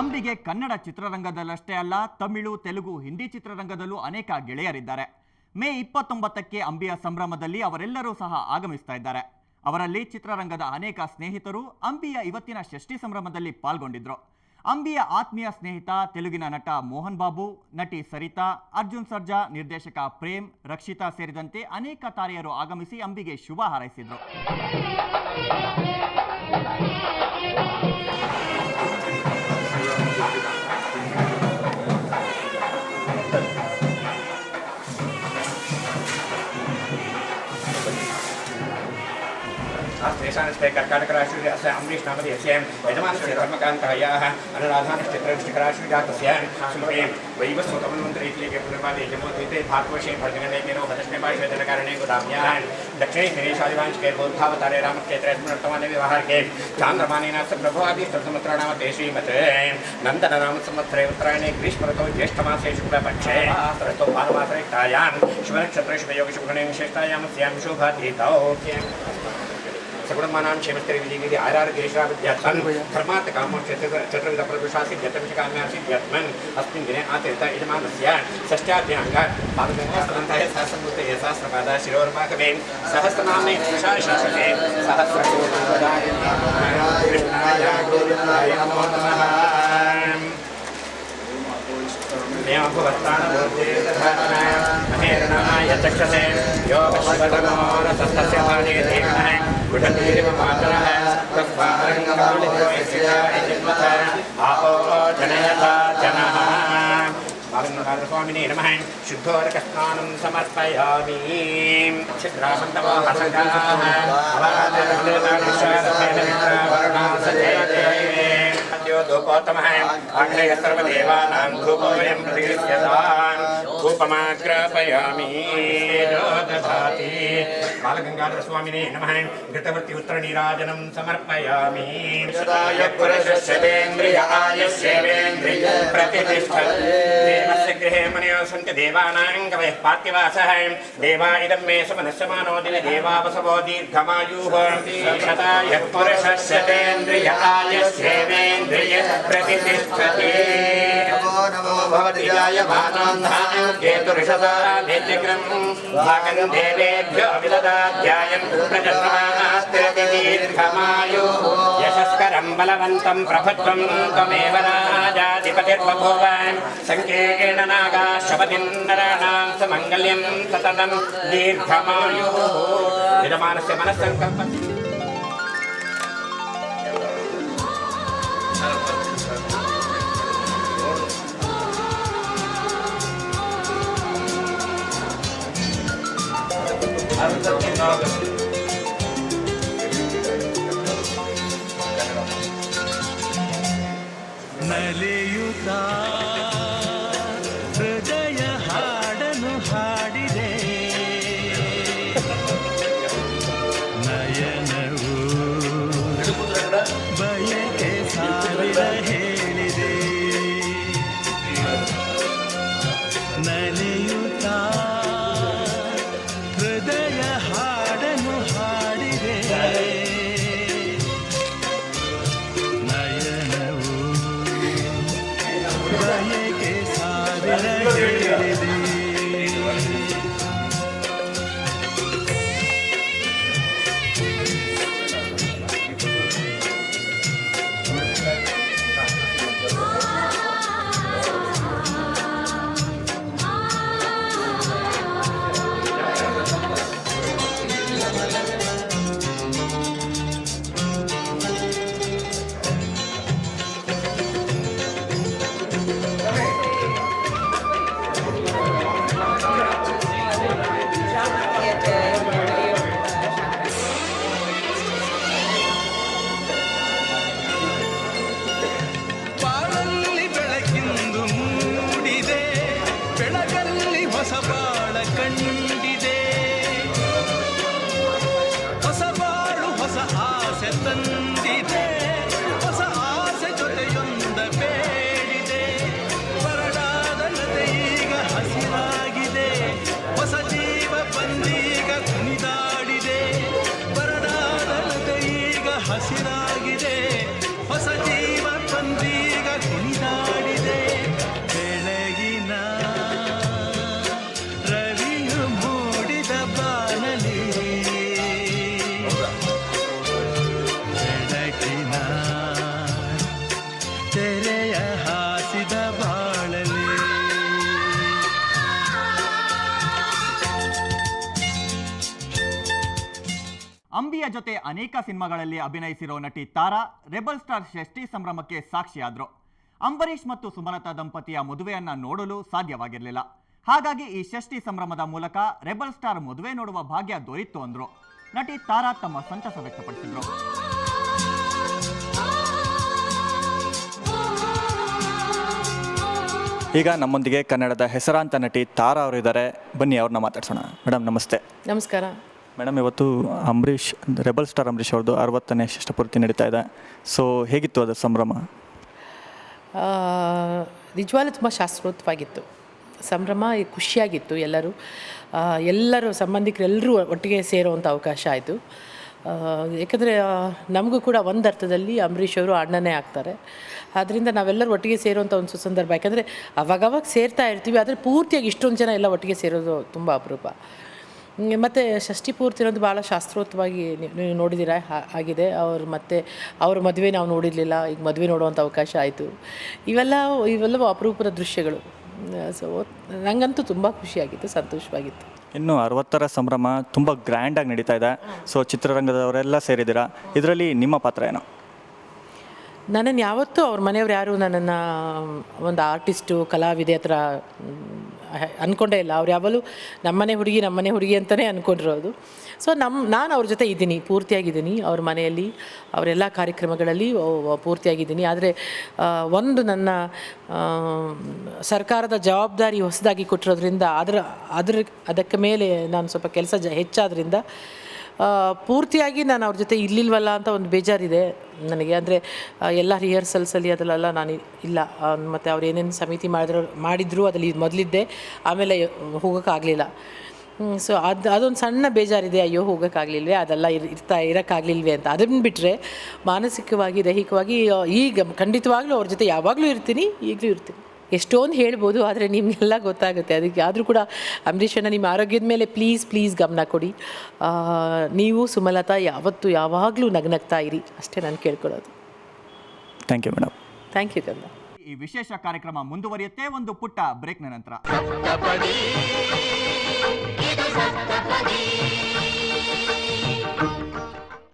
ಅಂಬಿಗೆ ಕನ್ನಡ ಚಿತ್ರರಂಗದಲ್ಲಷ್ಟೇ ಅಲ್ಲ, ತಮಿಳು, ತೆಲುಗು, ಹಿಂದಿ ಚಿತ್ರರಂಗದಲ್ಲೂ ಅನೇಕ ಗೆಳೆಯರಿದ್ದಾರೆ. ಮೇ 29ಕ್ಕೆ ಅಂಬಿಯ ಸಂಭ್ರಮದಲ್ಲಿ ಅವರೆಲ್ಲರೂ ಸಹ ಆಗಮಿಸ್ತಾ ಇದ್ದಾರೆ. ಅವರಲ್ಲಿ ಚಿತ್ರರಂಗದ ಅನೇಕ ಸ್ನೇಹಿತರು ಅಂಬಿಯ ಇವತ್ತಿನ ಷಷ್ಠಿ ಸಂಭ್ರಮದಲ್ಲಿ ಪಾಲ್ಗೊಂಡಿದ್ರು. ಅಂಬಿಯ ಆತ್ಮೀಯ ಸ್ನೇಹಿತ ತೆಲುಗಿನ ನಟ ಮೋಹನ್ ಬಾಬು, ನಟಿ ಸರಿತಾ, ಅರ್ಜುನ್ ಸರ್ಜಾ, ನಿರ್ದೇಶಕ ಪ್ರೇಮ್, ರಕ್ಷಿತಾ ಸೇರಿದಂತೆ ಅನೇಕ ತಾರೆಯರು ಆಗಮಿಸಿ ಅಂಬಿಗೆ ಶುಭ ಹಾರೈಸಿದ್ರು. देशानस्ते कर्काटकराशिः अस्य अम्बरीश नामधेयस्य यजमानस्य धर्मकान्तयाः अनुराधानिष्ठित्रविष्टिकराशिजातस्य शुल्के वैवस्वतमन्वन्तरीक्लीके पुनर्पादे जमोद्वीते भारतवर्षे भर्जनलेखेनो हतष्णेपाशवेदनकारणे गोदाम्याः दक्षिणे दिनेशादिवांशके बौद्धावतारे रामक्षेत्रे स्मृतमाने व्यवहारके चान्द्रमानेनास्य प्रभवादिस्तसंवत्सराणामते श्रीमते नन्दननामसंवत्सरे उत्तरायणे ग्रीष्मऋतौ ज्येष्ठमासे शुक्लपक्षे ऋतौ भानुमासरेक्तायां शुभनक्षत्रे शुभयोगशुभगणे विशेषतायामस्यां शुभतिथौ सगुणमानां क्षेमस्तरे विजयगिरि आर् गिरीश्वराविद्यार्थं धर्मार्थ कामोक्ष चतुर्विध फलपुरुषासि यतमिषकाम्यासि यत्मन् अस्मिन् दिने आचरित यजमानस्य षष्ठ्याभ्याङ्गात् पादगङ्गास्तनन्तये सहस्रमूर्तये सहस्रपादा शिरोर्वाकवे सहस्रनाम्ने विशालशासके सहस्रकोटिप्रदाय कृष्णाय गोविन्दाय नमो नमः। महेरणाय चक्षसे योगशिवतमोरसस्तस्य भागे धीमः गुढतीरिव मातरः आपो जनयता जनः। स्वामिने नमः। शुद्धोदकस्नानं समर्पयामि। धूपोत्तमः अग्नय सर्वदेवानां धूपोऽयं प्रतिगृह्यतां धूपमाग्रापयामि दधाति। बालगंगाधरस्वामिने नमः। घृतवर्ति उत्तरनीराजनं समर्पयामि। सदाय पुरुषस्येन्द्रिय आयुष्येवेन्द्रिय प्रतिष्ठते। देवस्य गृहे मनयो सन्ति देवानां कवयः पार्थिवासः। देवा इदं मे सुमनस्यमानो दिने देवावसवो दीर्घमायुः। सदाय पुरुषस्येन्द्रिय आयुष्येवेन्द्रिय प्रतिष्ठते। नमो भवति जायमानान्धां केतुरिषदा नित्यग्रं भागं देवेभ्यो विददाध्यायं प्रजन्मास्ते दीर्घमायुः। यशस्करं बलवन्तं प्रभुत्वं त्वमेव राजाधिपतिर्बभूव। संकेन नागा शपथिं नराणां सुमङ्गल्यं सततं दीर्घमायुः। यजमानस्य मनस्सङ्कल्पं ನಲಿಯುತ್ತಾ ಹೃದಯ ಹಾಡನು ಹಾಡಿದೆ ನಯನವು ಬಯಕೆ ಸಾವಿರ ಹೇಳಿದೆ ನಲಿಯುತ್ತಾ ಹೃದಯ ಹಾಡನು ಹಾಡಿದೆ ನಯನವು ಬಯಕೆ ಸಾವಿರ ಹೇಳಿದೆ ಹಸಿರಾಗಿದೆ ಹೊಸ ಜೀವ ಬಂದೀಗ ಕುಣಿದ ಜೊತೆ ಅನೇಕ ಸಿನಿಮಾಗಳಲ್ಲಿ ಅಭಿನಯಿಸಿರೋ ನಟಿ ತಾರಾ ರೆಬಲ್ ಸ್ಟಾರ್ ಷಷ್ಠಿ ಸಂಭ್ರಮಕ್ಕೆ ಸಾಕ್ಷಿಯಾದ್ರು. ಅಂಬರೀಷ್ ಮತ್ತು ಸುಮಲತಾ ದಂಪತಿಯ ಮದುವೆಯನ್ನ ನೋಡಲು ಸಾಧ್ಯವಾಗಿರಲಿಲ್ಲ. ಹಾಗಾಗಿ ಈ ಷಷ್ಠಿ ಸಂಭ್ರಮದ ಮೂಲಕ ರೆಬಲ್ ಸ್ಟಾರ್ ಮದುವೆ ನೋಡುವ ಭಾಗ್ಯ ದೊರೆಯಿತು ಅಂದ್ರು. ನಟಿ ತಾರಾ ತಮ್ಮ ಸಂತಸ ವ್ಯಕ್ತಪಡಿಸಿದ್ರು. ಈಗ ನಮ್ಮೊಂದಿಗೆ ಕನ್ನಡದ ಹೆಸರಾಂತ ನಟಿ ತಾರಾ ಅವರಿದ್ದಾರೆ. ಬನ್ನಿ ಅವ್ರನ್ನ ಮಾತಾಡ್ಸೋಣ. ಮೇಡಮ್ ನಮಸ್ತೆ. ನಮಸ್ಕಾರ ಮೇಡಮ್, ಇವತ್ತು ಅಂಬರೀಷ್ ರೆಬಲ್ ಸ್ಟಾರ್ ಅಂಬರೀಷ್ ಅವ್ರದ್ದು 60ನೇ ಷಷ್ಠಪೂರ್ತಿ ನಡೀತಾ ಇದೆ. ಸೊ ಹೇಗಿತ್ತು ಅದು ಸಂಭ್ರಮ? ನಿಜವಾಗ್ಲೂ ತುಂಬ ಶಾಸ್ತ್ರೋಕ್ತವಾಗಿತ್ತು ಸಂಭ್ರಮ. ಖುಷಿಯಾಗಿತ್ತು. ಎಲ್ಲರೂ ಸಂಬಂಧಿಕರೆಲ್ಲರೂ ಒಟ್ಟಿಗೆ ಸೇರುವಂಥ ಅವಕಾಶ ಆಯಿತು. ಏಕೆಂದರೆ ನಮಗೂ ಕೂಡ ಒಂದು ಅರ್ಥದಲ್ಲಿ ಅಂಬರೀಷ್ ಅವರು ಅಣ್ಣನೇ ಆಗ್ತಾರೆ. ಆದ್ದರಿಂದ ನಾವೆಲ್ಲರೂ ಒಟ್ಟಿಗೆ ಸೇರುವಂಥ ಒಂದು ಸುಸಂದರ್ಭ. ಯಾಕಂದರೆ ಅವಾಗವಾಗ ಸೇರ್ತಾ ಇರ್ತೀವಿ, ಆದರೆ ಪೂರ್ತಿಯಾಗಿ ಇಷ್ಟೊಂದು ಜನ ಎಲ್ಲ ಒಟ್ಟಿಗೆ ಸೇರೋದು ತುಂಬ ಅಪರೂಪ. ಮತ್ತು ಷಷ್ಠಿ ಪೂರ್ತಿ ಅನ್ನೋದು ಭಾಳ ಶಾಸ್ತ್ರೋಕ್ತವಾಗಿ ನೀವು ನೋಡಿದ್ದೀರಾ ಆಗಿದೆ. ಅವ್ರ ಮದುವೆ ನಾವು ನೋಡಿರಲಿಲ್ಲ, ಈಗ ಮದುವೆ ನೋಡುವಂಥ ಅವಕಾಶ ಆಯಿತು. ಇವೆಲ್ಲವೂ ಅಪರೂಪದ ದೃಶ್ಯಗಳು. ಸೊ ನನಗಂತೂ ತುಂಬ ಖುಷಿಯಾಗಿತ್ತು, ಸಂತೋಷವಾಗಿತ್ತು. ಇನ್ನು 60ರ ಸಂಭ್ರಮ ತುಂಬ ಗ್ರ್ಯಾಂಡಾಗಿ ನಡೀತಾ ಇದೆ. ಸೊ ಚಿತ್ರರಂಗದವರೆಲ್ಲ ಸೇರಿದ್ದೀರಾ, ಇದರಲ್ಲಿ ನಿಮ್ಮ ಪಾತ್ರ ಏನು? ನನ್ನನ್ನು ಯಾವತ್ತೂ ಅವ್ರ ಮನೆಯವ್ರು ಯಾರು ನನ್ನನ್ನು ಒಂದು ಆರ್ಟಿಸ್ಟು ಕಲಾವಿದೆ ಹತ್ರ ಅಂದ್ಕೊಂಡೇ ಇಲ್ಲ. ಅವ್ರು ಯಾವಾಗಲೂ ನಮ್ಮನೆ ಹುಡುಗಿ ಅಂತಲೇ ಅಂದ್ಕೊಂಡಿರೋದು. ಸೊ ನಾನು ಅವ್ರ ಜೊತೆ ಇದ್ದೀನಿ, ಪೂರ್ತಿಯಾಗಿದ್ದೀನಿ. ಅವ್ರ ಮನೆಯಲ್ಲಿ ಅವರೆಲ್ಲ ಕಾರ್ಯಕ್ರಮಗಳಲ್ಲಿ ಪೂರ್ತಿಯಾಗಿದ್ದೀನಿ. ಆದರೆ ನನ್ನ ಸರ್ಕಾರದ ಜವಾಬ್ದಾರಿ ಹೊಸದಾಗಿ ಕೊಟ್ಟಿರೋದ್ರಿಂದ ಅದಕ್ಕೆ ಮೇಲೆ ನಾನು ಸ್ವಲ್ಪ ಕೆಲಸ ಹೆಚ್ಚಾದ್ರಿಂದ ಪೂರ್ತಿಯಾಗಿ ನಾನು ಅವ್ರ ಜೊತೆ ಇರಲಿಲ್ವಲ್ಲ ಅಂತ ಒಂದು ಬೇಜಾರಿದೆ ನನಗೆ. ಅಂದರೆ ಎಲ್ಲ ರಿಹರ್ಸಲ್ಸಲ್ಲಿ ಅದರಲ್ಲೆಲ್ಲ ನಾನು ಇಲ್ಲ. ಮತ್ತು ಅವ್ರು ಏನೇನು ಸಮಿತಿ ಮಾಡಿದ್ರು ಅದರಲ್ಲಿ ಮೊದಲಿದ್ದೆ, ಆಮೇಲೆ ಹೋಗೋಕ್ಕಾಗಲಿಲ್ಲ. ಸೊ ಅದೊಂದು ಸಣ್ಣ ಬೇಜಾರಿದೆ, ಅಯ್ಯೋ ಹೋಗೋಕ್ಕಾಗಲಿಲ್ವೇ, ಅದೆಲ್ಲ ಇರೋಕ್ಕಾಗಲಿಲ್ವೇ ಅಂತ. ಅದನ್ನು ಬಿಟ್ಟರೆ ಮಾನಸಿಕವಾಗಿ ದೈಹಿಕವಾಗಿ ಈಗ ಖಂಡಿತವಾಗ್ಲೂ ಅವ್ರ ಜೊತೆ ಯಾವಾಗಲೂ ಇರ್ತೀನಿ, ಈಗಲೂ ಇರ್ತೀನಿ. ಎಷ್ಟೊಂದು ಹೇಳ್ಬೋದು, ಆದರೆ ನಿಮಗೆಲ್ಲ ಗೊತ್ತಾಗುತ್ತೆ. ಅದಕ್ಕೆ ಆದರೂ ಕೂಡ ಅಂಬರೀಷಣ್ಣ, ನಿಮ್ಮ ಆರೋಗ್ಯದ ಮೇಲೆ ಪ್ಲೀಸ್ ಗಮನ ಕೊಡಿ. ನೀವು ಸುಮಲತಾ ಯಾವಾಗಲೂ ನಗ್ನಗ್ತಾ ಇರಿ, ಅಷ್ಟೇ ನಾನು ಕೇಳ್ಕೊಳ್ಳೋದು. Thank you madam. Thank you ಕಂದ. ಈ ವಿಶೇಷ ಕಾರ್ಯಕ್ರಮ ಮುಂದುವರಿಯುತ್ತೆ ಒಂದು ಪುಟ್ಟ ಬ್ರೇಕ್ನ ನಂತರ.